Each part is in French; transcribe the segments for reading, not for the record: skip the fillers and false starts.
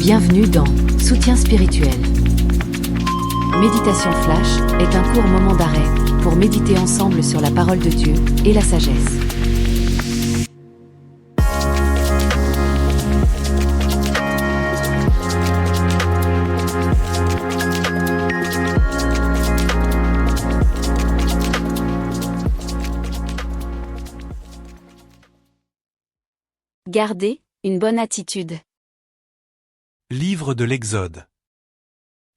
Bienvenue dans Soutien spirituel. Méditation Flash est un court moment d'arrêt pour méditer ensemble sur la parole de Dieu et la sagesse. Gardez une bonne attitude. Livre de l'Exode.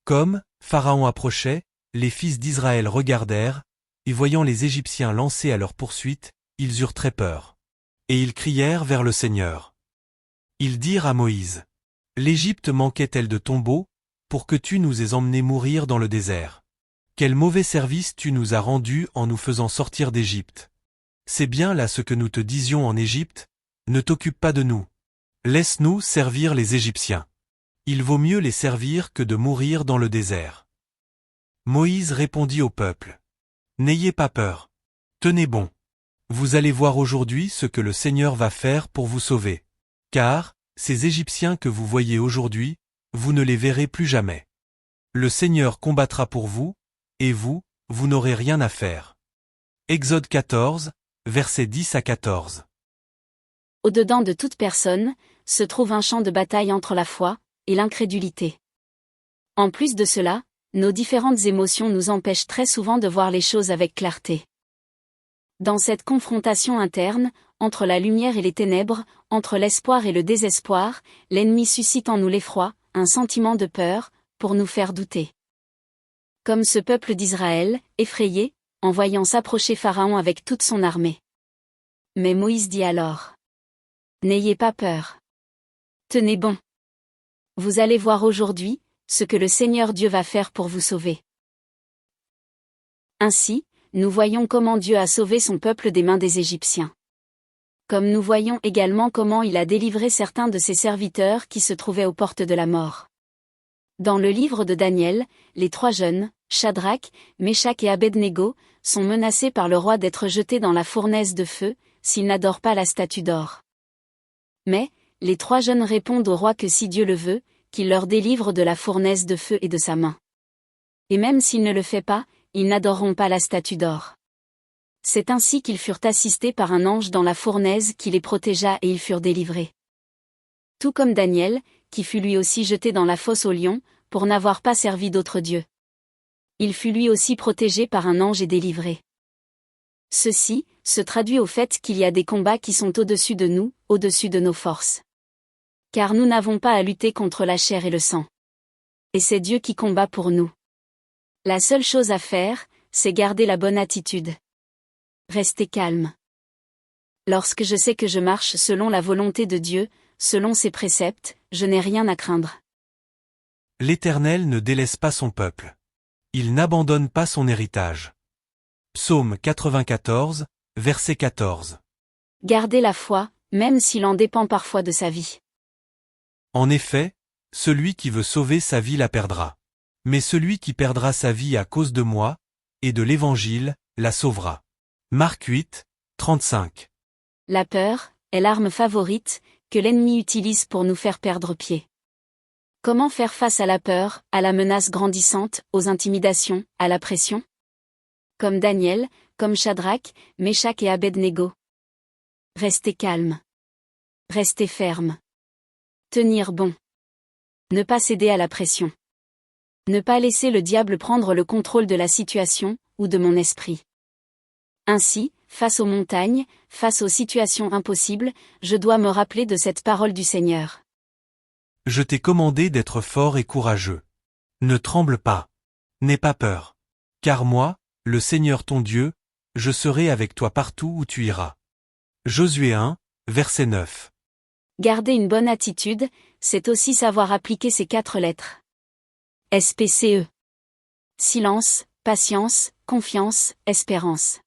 Comme Pharaon approchait, les fils d'Israël regardèrent, et voyant les Égyptiens lancés à leur poursuite, ils eurent très peur. Et ils crièrent vers le Seigneur. Ils dirent à Moïse: L'Égypte manquait-elle de tombeaux, pour que tu nous aies emmenés mourir dans le désert? Quel mauvais service tu nous as rendu en nous faisant sortir d'Égypte. C'est bien là ce que nous te disions en Égypte: ne t'occupe pas de nous. Laisse-nous servir les Égyptiens. Il vaut mieux les servir que de mourir dans le désert. Moïse répondit au peuple: N'ayez pas peur. Tenez bon. Vous allez voir aujourd'hui ce que le Seigneur va faire pour vous sauver. Car, ces Égyptiens que vous voyez aujourd'hui, vous ne les verrez plus jamais. Le Seigneur combattra pour vous, et vous, vous n'aurez rien à faire. Exode 14, versets 10 à 14. Au-dedans de toute personne, se trouve un champ de bataille entre la foi et l'incrédulité. En plus de cela, nos différentes émotions nous empêchent très souvent de voir les choses avec clarté. Dans cette confrontation interne, entre la lumière et les ténèbres, entre l'espoir et le désespoir, l'ennemi suscite en nous l'effroi, un sentiment de peur, pour nous faire douter. Comme ce peuple d'Israël, effrayé, en voyant s'approcher Pharaon avec toute son armée. Mais Moïse dit alors: N'ayez pas peur. Tenez bon. Vous allez voir aujourd'hui ce que le Seigneur Dieu va faire pour vous sauver. Ainsi, nous voyons comment Dieu a sauvé son peuple des mains des Égyptiens. Comme nous voyons également comment il a délivré certains de ses serviteurs qui se trouvaient aux portes de la mort. Dans le livre de Daniel, les trois jeunes, Shadrach, Meshach et Abed-Négo, sont menacés par le roi d'être jetés dans la fournaise de feu, s'ils n'adorent pas la statue d'or. Mais, les trois jeunes répondent au roi que si Dieu le veut, qu'il leur délivre de la fournaise de feu et de sa main. Et même s'il ne le fait pas, ils n'adoreront pas la statue d'or. C'est ainsi qu'ils furent assistés par un ange dans la fournaise qui les protégea et ils furent délivrés. Tout comme Daniel, qui fut lui aussi jeté dans la fosse aux lions, pour n'avoir pas servi d'autre Dieu. Il fut lui aussi protégé par un ange et délivré. Ceci se traduit au fait qu'il y a des combats qui sont au-dessus de nous, au-dessus de nos forces. Car nous n'avons pas à lutter contre la chair et le sang. Et c'est Dieu qui combat pour nous. La seule chose à faire, c'est garder la bonne attitude. Rester calme. Lorsque je sais que je marche selon la volonté de Dieu, selon ses préceptes, je n'ai rien à craindre. L'Éternel ne délaisse pas son peuple. Il n'abandonne pas son héritage. Psaume 94, verset 14. Gardez la foi, même s'il en dépend parfois de sa vie. En effet, celui qui veut sauver sa vie la perdra. Mais celui qui perdra sa vie à cause de moi, et de l'Évangile, la sauvera. Marc 8, 35. La peur est l'arme favorite que l'ennemi utilise pour nous faire perdre pied. Comment faire face à la peur, à la menace grandissante, aux intimidations, à la pression? Comme Daniel, comme Shadrach, Meshach et Abed-Négo. Restez calme. Restez ferme. Tenir bon. Ne pas céder à la pression. Ne pas laisser le diable prendre le contrôle de la situation, ou de mon esprit. Ainsi, face aux montagnes, face aux situations impossibles, je dois me rappeler de cette parole du Seigneur. Je t'ai commandé d'être fort et courageux. Ne tremble pas. N'aie pas peur. Car moi, le Seigneur ton Dieu, je serai avec toi partout où tu iras. Josué 1, verset 9. Garder une bonne attitude, c'est aussi savoir appliquer ces 4 lettres. SPCE. Silence, patience, confiance, espérance.